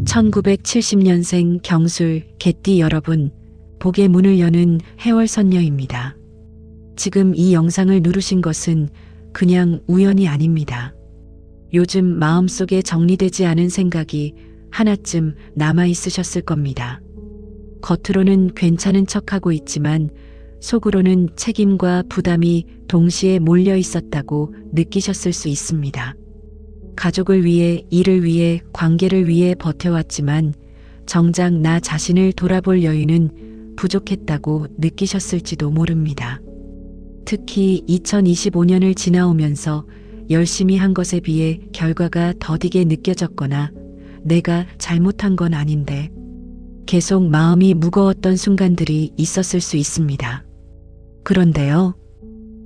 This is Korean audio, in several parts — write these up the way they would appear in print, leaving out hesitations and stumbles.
1970년생 경술 개띠 여러분, 복의 문을 여는 해월선녀입니다. 지금 이 영상을 누르신 것은 그냥 우연이 아닙니다. 요즘 마음속에 정리되지 않은 생각이 하나쯤 남아있으셨을 겁니다. 겉으로는 괜찮은 척하고 있지만 속으로는 책임과 부담이 동시에 몰려 있었다고 느끼셨을 수 있습니다. 가족을 위해, 일을 위해, 관계를 위해 버텨왔지만 정작 나 자신을 돌아볼 여유는 부족했다고 느끼셨을지도 모릅니다. 특히 2025년을 지나오면서 열심히 한 것에 비해 결과가 더디게 느껴졌거나 내가 잘못한 건 아닌데 계속 마음이 무거웠던 순간들이 있었을 수 있습니다. 그런데요,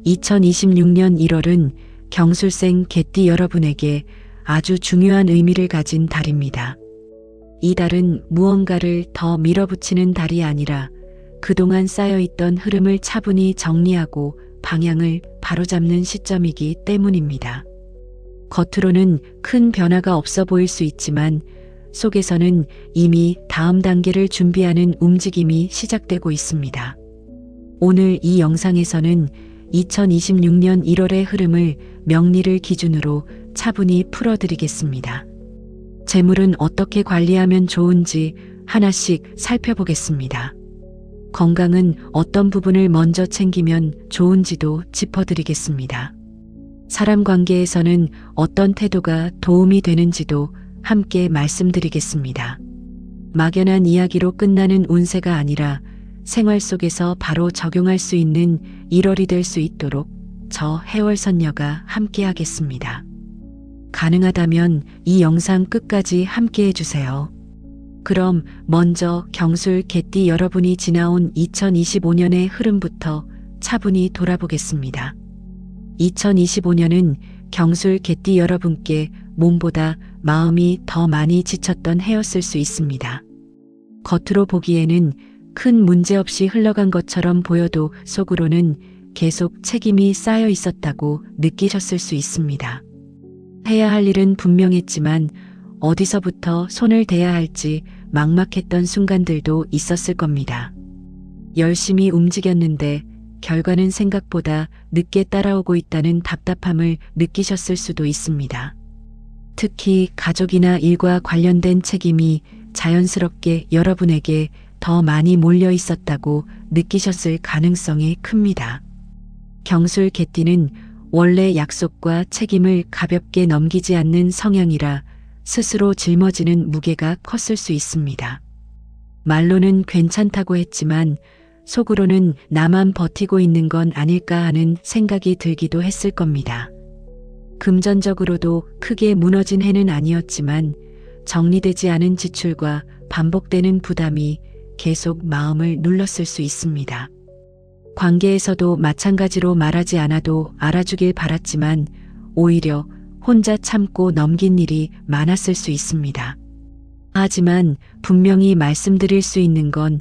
2026년 1월은 경술생 개띠 여러분에게 아주 중요한 의미를 가진 달입니다. 이 달은 무언가를 더 밀어붙이는 달이 아니라 그동안 쌓여있던 흐름을 차분히 정리하고 방향을 바로잡는 시점이기 때문입니다. 겉으로는 큰 변화가 없어 보일 수 있지만 속에서는 이미 다음 단계를 준비하는 움직임이 시작되고 있습니다. 오늘 이 영상에서는 2026년 1월의 흐름을 명리를 기준으로 차분히 풀어드리겠습니다. 재물은 어떻게 관리하면 좋은지 하나씩 살펴보겠습니다. 건강은 어떤 부분을 먼저 챙기면 좋은지도 짚어드리겠습니다. 사람 관계에서는 어떤 태도가 도움이 되는지도 함께 말씀드리겠습니다. 막연한 이야기로 끝나는 운세가 아니라 생활 속에서 바로 적용할 수 있는 1월이 될 수 있도록 저 해월선녀가 함께 하겠습니다. 가능하다면 이 영상 끝까지 함께 해주세요. 그럼 먼저 경술 개띠 여러분이 지나온 2025년의 흐름부터 차분히 돌아보겠습니다. 2025년은 경술 개띠 여러분께 몸보다 마음이 더 많이 지쳤던 해였을 수 있습니다. 겉으로 보기에는 큰 문제 없이 흘러간 것처럼 보여도 속으로는 계속 책임이 쌓여 있었다고 느끼셨을 수 있습니다. 해야 할 일은 분명했지만 어디서부터 손을 대야 할지 막막했던 순간들도 있었을 겁니다. 열심히 움직였는데 결과는 생각보다 늦게 따라오고 있다는 답답함을 느끼셨을 수도 있습니다. 특히 가족이나 일과 관련된 책임이 자연스럽게 여러분에게 더 많이 몰려 있었다고 느끼셨을 가능성이 큽니다. 경술 개띠는 원래 약속과 책임을 가볍게 넘기지 않는 성향이라 스스로 짊어지는 무게가 컸을 수 있습니다. 말로는 괜찮다고 했지만 속으로는 나만 버티고 있는 건 아닐까 하는 생각이 들기도 했을 겁니다. 금전적으로도 크게 무너진 해는 아니었지만 정리되지 않은 지출과 반복되는 부담이 계속 마음을 눌렀을 수 있습니다. 관계에서도 마찬가지로 말하지 않아도 알아주길 바랐지만 오히려 혼자 참고 넘긴 일이 많았을 수 있습니다. 하지만 분명히 말씀드릴 수 있는 건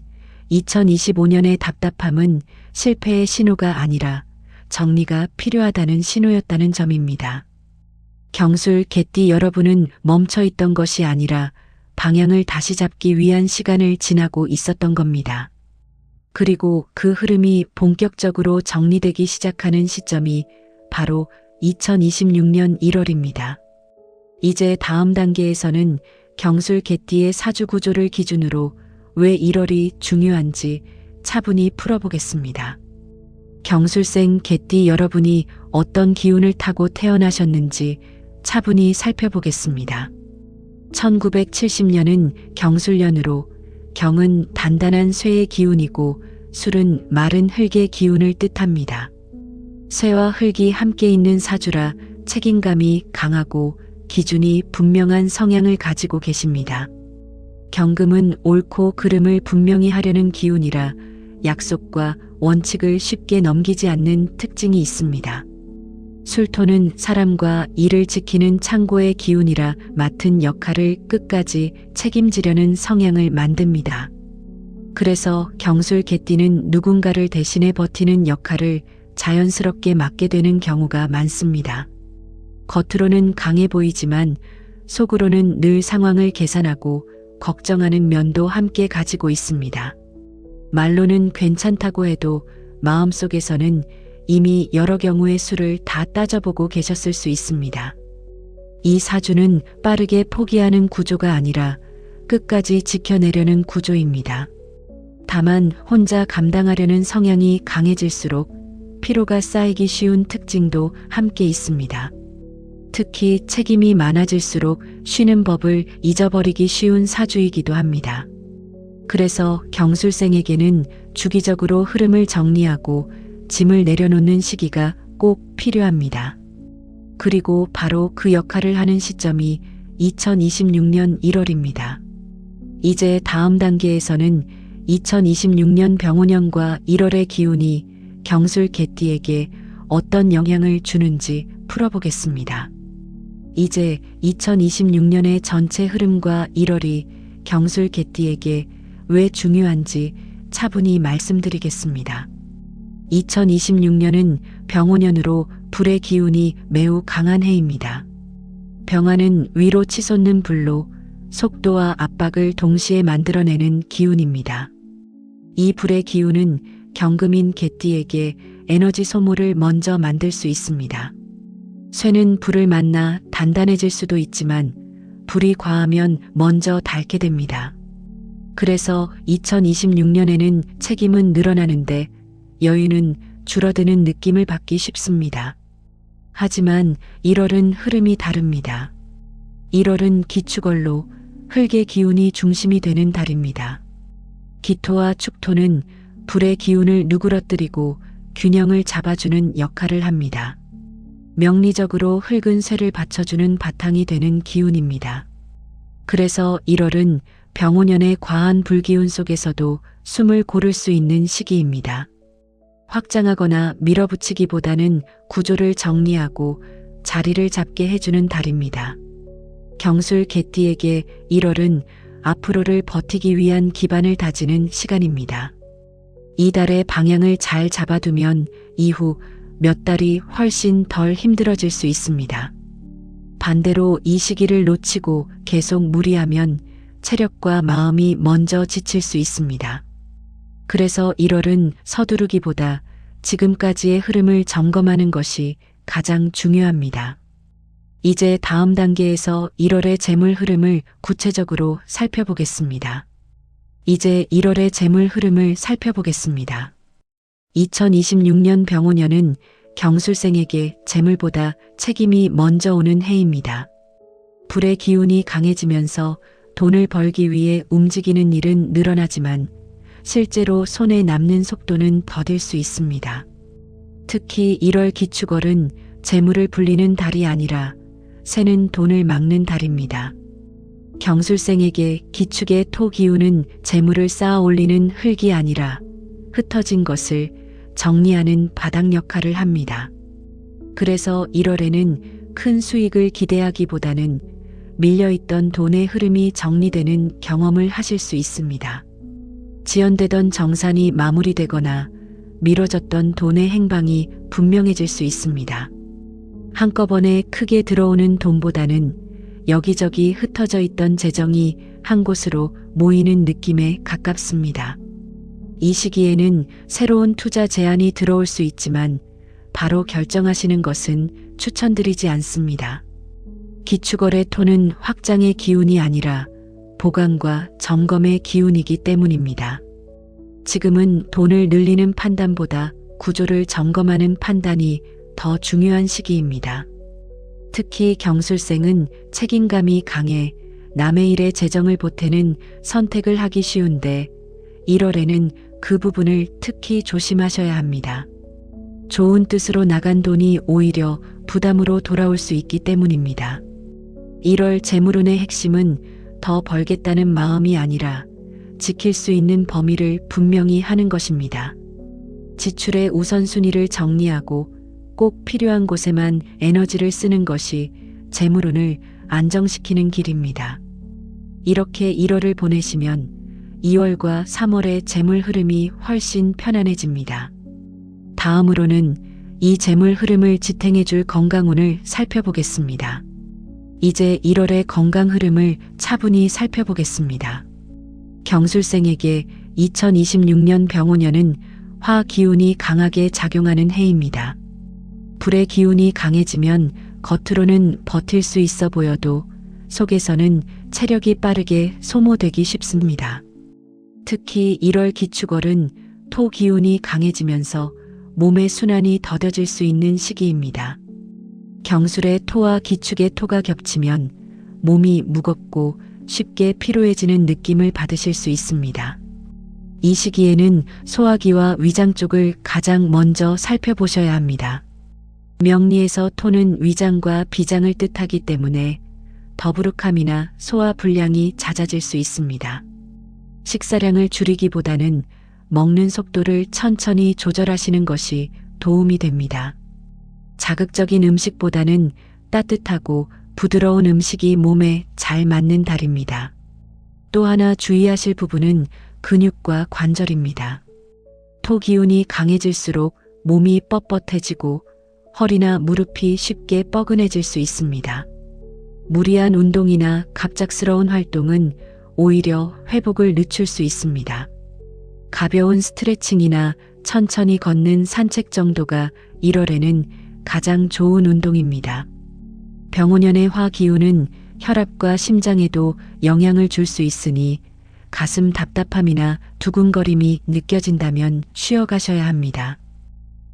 2025년의 답답함은 실패의 신호가 아니라 정리가 필요하다는 신호였다는 점입니다. 경술 개띠 여러분은 멈춰있던 것이 아니라 방향을 다시 잡기 위한 시간을 지나고 있었던 겁니다. 그리고 그 흐름이 본격적으로 정리되기 시작하는 시점이 바로 2026년 1월입니다. 이제 다음 단계에서는 경술 개띠의 사주 구조를 기준으로 왜 1월이 중요한지 차분히 풀어보겠습니다. 경술생 개띠 여러분이 어떤 기운을 타고 태어나셨는지 차분히 살펴보겠습니다. 1970년은 경술년으로 경은 단단한 쇠의 기운이고 술은 마른 흙의 기운을 뜻합니다. 쇠와 흙이 함께 있는 사주라 책임감이 강하고 기준이 분명한 성향을 가지고 계십니다. 경금은 옳고 그름을 분명히 하려는 기운이라 약속과 원칙을 쉽게 넘기지 않는 특징이 있습니다. 술토는 사람과 일을 지키는 창고의 기운이라 맡은 역할을 끝까지 책임지려는 성향을 만듭니다. 그래서 경술 개띠는 누군가를 대신해 버티는 역할을 자연스럽게 맡게 되는 경우가 많습니다. 겉으로는 강해 보이지만 속으로는 늘 상황을 계산하고 걱정하는 면도 함께 가지고 있습니다. 말로는 괜찮다고 해도 마음속에서는 이미 여러 경우의 수를 다 따져보고 계셨을 수 있습니다. 이 사주는 빠르게 포기하는 구조가 아니라 끝까지 지켜내려는 구조입니다. 다만 혼자 감당하려는 성향이 강해질수록 피로가 쌓이기 쉬운 특징도 함께 있습니다. 특히 책임이 많아질수록 쉬는 법을 잊어버리기 쉬운 사주이기도 합니다. 그래서 경술생에게는 주기적으로 흐름을 정리하고 짐을 내려놓는 시기가 꼭 필요합니다. 그리고 바로 그 역할을 하는 시점이 2026년 1월입니다. 이제 다음 단계에서는 2026년 병오년과 1월의 기운이 경술 개띠에게 어떤 영향을 주는지 풀어보겠습니다. 이제 2026년의 전체 흐름과 1월이 경술 개띠에게 왜 중요한지 차분히 말씀드리겠습니다. 2026년은 병오년으로 불의 기운이 매우 강한 해입니다. 병화는 위로 치솟는 불로 속도와 압박을 동시에 만들어내는 기운입니다. 이 불의 기운은 경금인 개띠에게 에너지 소모를 먼저 만들 수 있습니다. 쇠는 불을 만나 단단해질 수도 있지만 불이 과하면 먼저 닳게 됩니다. 그래서 2026년에는 책임은 늘어나는데 여유는 줄어드는 느낌을 받기 쉽습니다. 하지만 1월은 흐름이 다릅니다. 1월은 기축월로 흙의 기운이 중심이 되는 달입니다. 기토와 축토는 불의 기운을 누그러뜨리고 균형을 잡아주는 역할을 합니다. 명리적으로 흙은 쇠를 받쳐주는 바탕이 되는 기운입니다. 그래서 1월은 병오년의 과한 불기운 속에서도 숨을 고를 수 있는 시기입니다. 확장하거나 밀어붙이기보다는 구조를 정리하고 자리를 잡게 해주는 달입니다. 경술 개띠에게 1월은 앞으로를 버티기 위한 기반을 다지는 시간입니다. 이 달의 방향을 잘 잡아두면 이후 몇 달이 훨씬 덜 힘들어질 수 있습니다. 반대로 이 시기를 놓치고 계속 무리하면 체력과 마음이 먼저 지칠 수 있습니다. 그래서 1월은 서두르기보다 지금까지의 흐름을 점검하는 것이 가장 중요합니다. 이제 다음 단계에서 1월의 재물 흐름을 구체적으로 살펴보겠습니다. 이제 1월의 재물 흐름을 살펴보겠습니다. 2026년 병오년은 경술생에게 재물보다 책임이 먼저 오는 해입니다. 불의 기운이 강해지면서 돈을 벌기 위해 움직이는 일은 늘어나지만 실제로 손에 남는 속도는 더딜 수 있습니다. 특히 1월 기축월은 재물을 불리는 달이 아니라 새는 돈을 막는 달입니다. 경술생에게 기축의 토 기운은 재물을 쌓아 올리는 흙이 아니라 흩어진 것을 정리하는 바닥 역할을 합니다. 그래서 1월에는 큰 수익을 기대하기보다는 밀려있던 돈의 흐름이 정리되는 경험을 하실 수 있습니다. 지연되던 정산이 마무리되거나 미뤄졌던 돈의 행방이 분명해질 수 있습니다. 한꺼번에 크게 들어오는 돈보다는 여기저기 흩어져 있던 재정이 한 곳으로 모이는 느낌에 가깝습니다. 이 시기에는 새로운 투자 제안이 들어올 수 있지만 바로 결정하시는 것은 추천드리지 않습니다. 기축월의 토는 확장의 기운이 아니라 보강과 점검의 기운이기 때문입니다. 지금은 돈을 늘리는 판단보다 구조를 점검하는 판단이 더 중요한 시기입니다. 특히 경술생은 책임감이 강해 남의 일에 재정을 보태는 선택을 하기 쉬운데 1월에는 그 부분을 특히 조심하셔야 합니다. 좋은 뜻으로 나간 돈이 오히려 부담으로 돌아올 수 있기 때문입니다. 1월 재물운의 핵심은 더 벌겠다는 마음이 아니라 지킬 수 있는 범위를 분명히 하는 것입니다. 지출의 우선순위를 정리하고 꼭 필요한 곳에만 에너지를 쓰는 것이 재물운을 안정시키는 길입니다. 이렇게 1월을 보내시면 2월과 3월의 재물 흐름이 훨씬 편안해집니다. 다음으로는 이 재물 흐름을 지탱해줄 건강운을 살펴보겠습니다. 이제 1월의 건강 흐름을 차분히 살펴보겠습니다. 경술생에게 2026년 병오년은 화 기운이 강하게 작용하는 해입니다. 불의 기운이 강해지면 겉으로는 버틸 수 있어 보여도 속에서는 체력이 빠르게 소모되기 쉽습니다. 특히 1월 기축월은 토 기운이 강해지면서 몸의 순환이 더뎌질 수 있는 시기입니다. 경술의 토와 기축의 토가 겹치면 몸이 무겁고 쉽게 피로해지는 느낌을 받으실 수 있습니다. 이 시기에는 소화기와 위장 쪽을 가장 먼저 살펴보셔야 합니다. 명리에서 토는 위장과 비장을 뜻하기 때문에 더부룩함이나 소화 불량이 잦아질 수 있습니다. 식사량을 줄이기보다는 먹는 속도를 천천히 조절하시는 것이 도움이 됩니다. 자극적인 음식보다는 따뜻하고 부드러운 음식이 몸에 잘 맞는 달입니다. 또 하나 주의하실 부분은 근육과 관절입니다. 토 기운이 강해질수록 몸이 뻣뻣해지고 허리나 무릎이 쉽게 뻐근해질 수 있습니다. 무리한 운동이나 갑작스러운 활동은 오히려 회복을 늦출 수 있습니다. 가벼운 스트레칭이나 천천히 걷는 산책 정도가 1월에는 가장 좋은 운동입니다. 병오년의 화 기운은 혈압과 심장에도 영향을 줄 수 있으니 가슴 답답함이나 두근거림이 느껴진다면 쉬어가셔야 합니다.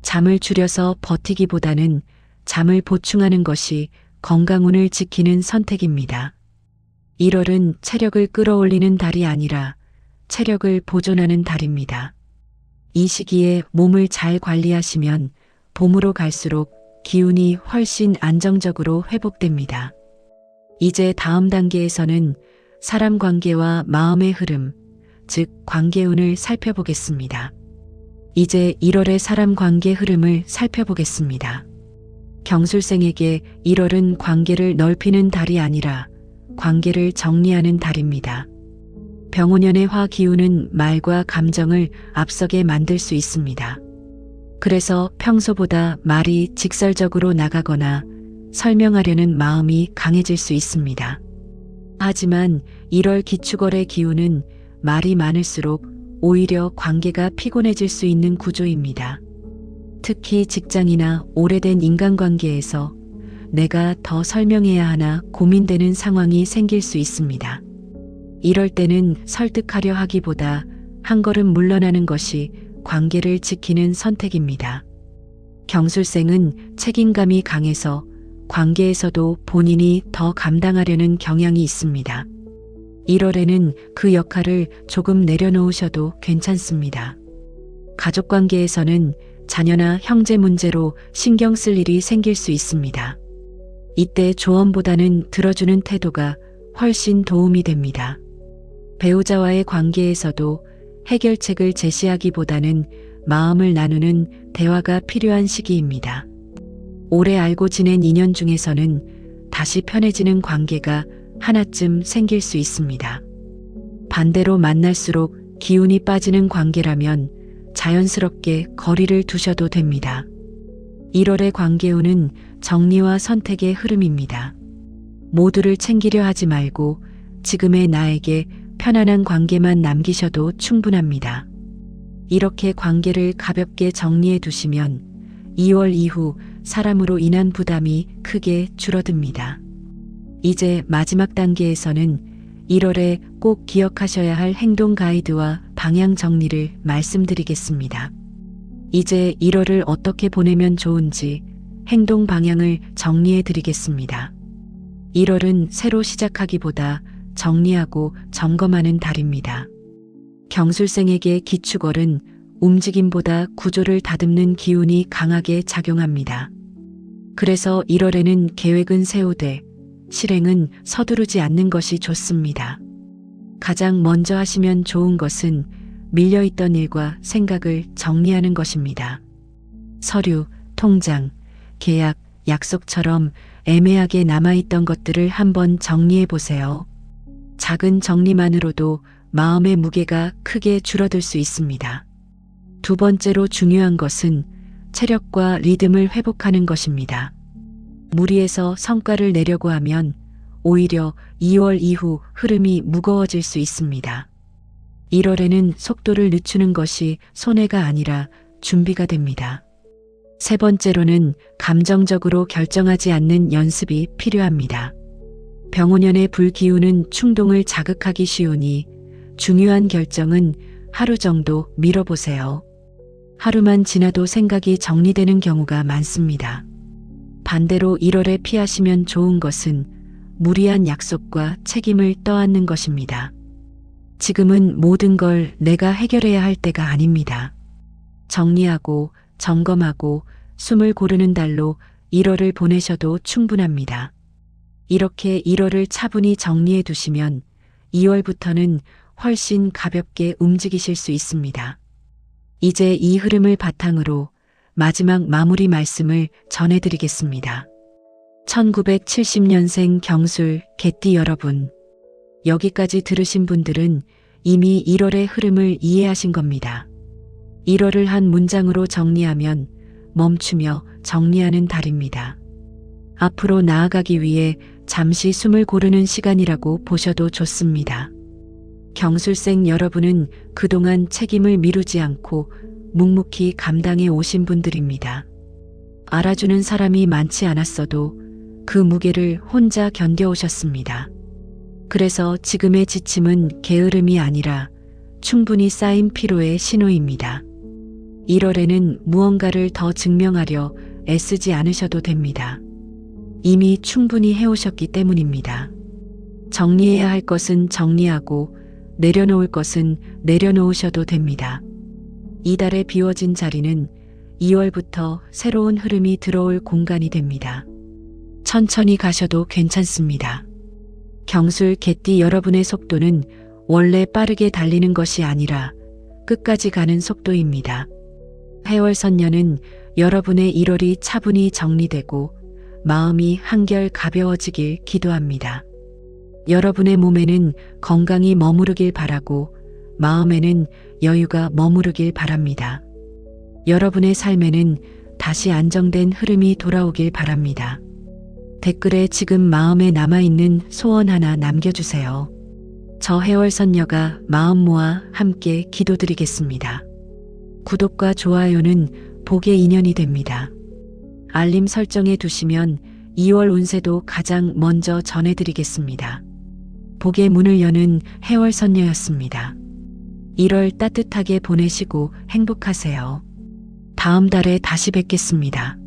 잠을 줄여서 버티기보다는 잠을 보충하는 것이 건강운을 지키는 선택입니다. 1월은 체력을 끌어올리는 달이 아니라 체력을 보존하는 달입니다. 이 시기에 몸을 잘 관리하시면 봄으로 갈수록 기운이 훨씬 안정적으로 회복됩니다. 이제 다음 단계에서는 사람 관계와 마음의 흐름, 즉 관계운을 살펴보겠습니다. 이제 1월의 사람 관계 흐름을 살펴보겠습니다. 경술생에게 1월은 관계를 넓히는 달이 아니라 관계를 정리하는 달입니다. 병오년의 화 기운은 말과 감정을 앞서게 만들 수 있습니다. 그래서 평소보다 말이 직설적으로 나가거나 설명하려는 마음이 강해질 수 있습니다. 하지만 1월 기축월의 기운은 말이 많을수록 오히려 관계가 피곤해질 수 있는 구조입니다. 특히 직장이나 오래된 인간관계에서 내가 더 설명해야 하나 고민되는 상황이 생길 수 있습니다. 이럴 때는 설득하려 하기보다 한 걸음 물러나는 것이 관계를 지키는 선택입니다. 경술생은 책임감이 강해서 관계에서도 본인이 더 감당하려는 경향이 있습니다. 1월에는 그 역할을 조금 내려놓으셔도 괜찮습니다. 가족관계에서는 자녀나 형제 문제로 신경 쓸 일이 생길 수 있습니다. 이때 조언보다는 들어주는 태도가 훨씬 도움이 됩니다. 배우자와의 관계에서도 해결책을 제시하기보다는 마음을 나누는 대화가 필요한 시기입니다. 오래 알고 지낸 인연 중에서는 다시 편해지는 관계가 하나쯤 생길 수 있습니다. 반대로 만날수록 기운이 빠지는 관계라면 자연스럽게 거리를 두셔도 됩니다. 1월의 관계운은 정리와 선택의 흐름입니다. 모두를 챙기려 하지 말고 지금의 나에게 편안한 관계만 남기셔도 충분합니다. 이렇게 관계를 가볍게 정리해 두시면 2월 이후 사람으로 인한 부담이 크게 줄어듭니다. 이제 마지막 단계에서는 1월에 꼭 기억하셔야 할 행동 가이드와 방향 정리를 말씀드리겠습니다. 이제 1월을 어떻게 보내면 좋은지 행동 방향을 정리해 드리겠습니다. 1월은 새로 시작하기보다 정리하고 점검하는 달입니다. 경술생에게 기축월은 움직임보다 구조를 다듬는 기운이 강하게 작용합니다. 그래서 1월에는 계획은 세우되 실행은 서두르지 않는 것이 좋습니다. 가장 먼저 하시면 좋은 것은 밀려있던 일과 생각을 정리하는 것입니다. 서류, 통장, 계약, 약속처럼 애매하게 남아있던 것들을 한번 정리해 보세요. 작은 정리만으로도 마음의 무게가 크게 줄어들 수 있습니다. 두 번째로 중요한 것은 체력과 리듬을 회복하는 것입니다. 무리해서 성과를 내려고 하면 오히려 2월 이후 흐름이 무거워질 수 있습니다. 1월에는 속도를 늦추는 것이 손해가 아니라 준비가 됩니다. 세 번째로는 감정적으로 결정하지 않는 연습이 필요합니다. 병오년의 불기운은 충동을 자극하기 쉬우니 중요한 결정은 하루 정도 미뤄보세요. 하루만 지나도 생각이 정리되는 경우가 많습니다. 반대로 1월에 피하시면 좋은 것은 무리한 약속과 책임을 떠안는 것입니다. 지금은 모든 걸 내가 해결해야 할 때가 아닙니다. 정리하고 점검하고 숨을 고르는 달로 1월을 보내셔도 충분합니다. 이렇게 1월을 차분히 정리해 두시면 2월부터는 훨씬 가볍게 움직이실 수 있습니다. 이제 이 흐름을 바탕으로 마지막 마무리 말씀을 전해드리겠습니다. 1970년생 경술 개띠 여러분, 여기까지 들으신 분들은 이미 1월의 흐름을 이해하신 겁니다. 1월을 한 문장으로 정리하면 멈추며 정리하는 달입니다. 앞으로 나아가기 위해 잠시 숨을 고르는 시간이라고 보셔도 좋습니다. 경술생 여러분은 그동안 책임을 미루지 않고 묵묵히 감당해 오신 분들입니다. 알아주는 사람이 많지 않았어도 그 무게를 혼자 견뎌오셨습니다. 그래서 지금의 지침은 게으름이 아니라 충분히 쌓인 피로의 신호입니다. 1월에는 무언가를 더 증명하려 애쓰지 않으셔도 됩니다. 이미 충분히 해오셨기 때문입니다. 정리해야 할 것은 정리하고 내려놓을 것은 내려놓으셔도 됩니다. 이달에 비워진 자리는 2월부터 새로운 흐름이 들어올 공간이 됩니다. 천천히 가셔도 괜찮습니다. 경술 개띠 여러분의 속도는 원래 빠르게 달리는 것이 아니라 끝까지 가는 속도입니다. 해월선녀는 여러분의 1월이 차분히 정리되고 마음이 한결 가벼워지길 기도합니다. 여러분의 몸에는 건강이 머무르길 바라고 마음에는 여유가 머무르길 바랍니다. 여러분의 삶에는 다시 안정된 흐름이 돌아오길 바랍니다. 댓글에 지금 마음에 남아있는 소원 하나 남겨주세요. 저 해월선녀가 마음 모아 함께 기도드리겠습니다. 구독과 좋아요는 복의 인연이 됩니다. 알림 설정해 두시면 2월 운세도 가장 먼저 전해드리겠습니다. 복의 문을 여는 해월선녀였습니다. 1월 따뜻하게 보내시고 행복하세요. 다음 달에 다시 뵙겠습니다.